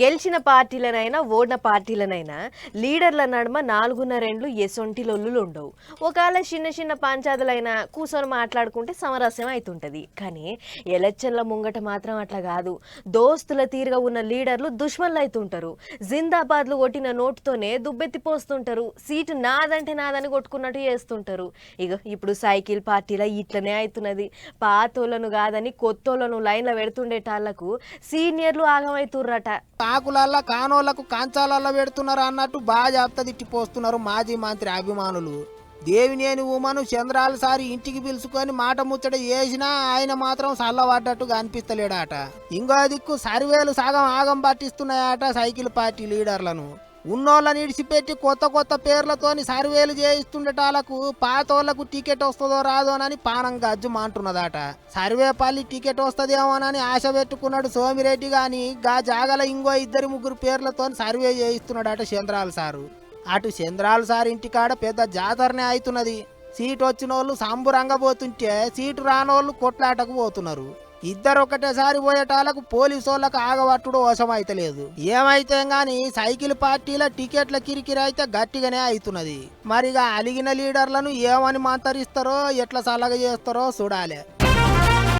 గెలిచిన పార్టీలనైనా ఓడిన పార్టీలనైనా లీడర్ల నడుమ 4.5 ఎసొంటి లొల్లులు ఉండవు. ఒకవేళ చిన్న చిన్న పంచాయతీలైనా కూర్చొని మాట్లాడుకుంటే సమరస్యం అవుతుంటది. కానీ ఎలక్షన్ల ముంగట మాత్రం అట్లా కాదు. దోస్తుల తీరుగా ఉన్న లీడర్లు దుష్మన్లు అవుతుంటారు. జిందాబాద్లు కొట్టిన నోటుతోనే దుబ్బెత్తిపోస్తుంటారు. సీటు నాదంటే నాదని కొట్టుకున్నట్టు చేస్తుంటారు. ఇప్పుడు సైకిల్ పార్టీలో ఇట్లనే అవుతున్నది. పాతోళ్ళను కాదని కొత్తోళ్ళను లైన్లో పెడుతుండేటాళ్లకు సీనియర్లు ఆగమవుతుర్రట. కాకులల్లా కానోళ్లకు కంచాలల్లా పెడుతున్నారు అన్నట్టు బాగా చెప్తా తిట్టిపోస్తున్నారు మాజీ మంత్రి అభిమానులు. దేవినేని ఉమను చంద్రాల సారి ఇంటికి పిలుచుకొని మాట ముచ్చట చేసినా ఆయన మాత్రం చల్లబడ్డట్టుగా అనిపిస్తలేడాట. ఇంకో దిక్కు సర్వేలు సగం ఆగం పట్టిస్తున్నాయట సైకిల్ పార్టీ లీడర్లను. ఉన్నోళ్ళని ఇడిచిపెట్టి కొత్త కొత్త పేర్లతోని సర్వేలు చేయిస్తుండేటాలకు పాతోళ్లకు టికెట్ వస్తుందో రాదోనని పానం గజ్జుమంటున్నదట. సర్వేపల్లి టికెట్ వస్తుందేమోనని ఆశ పెట్టుకున్నాడు సోమిరెడ్డి గాని గా జాగల ఇంకో 2-3 పేర్లతో సర్వే చేయిస్తున్నాడట చంద్రాల సారు. అటు చంద్రాల సార్ ఇంటికాడ పెద్ద జాతరనే అవుతున్నది. సీటు వచ్చిన వాళ్ళు సంబురంగా పోతుంటే సీటు రానోళ్ళు కొట్లాటకు పోతున్నారు. ఇద్దరు ఒకటేసారి పోయేటాలకు పోలీసు వాళ్ళకు ఆగబట్టుడు వశమైతలేదు. ఏమైతే గాని సైకిల్ పార్టీల టికెట్ల కిరికిరి అయితే గట్టిగానే అవుతున్నది. మరిగా అలిగిన లీడర్లను ఏమని మంతరిస్తారో ఎట్లా సలహా చేస్తారో చూడాలి.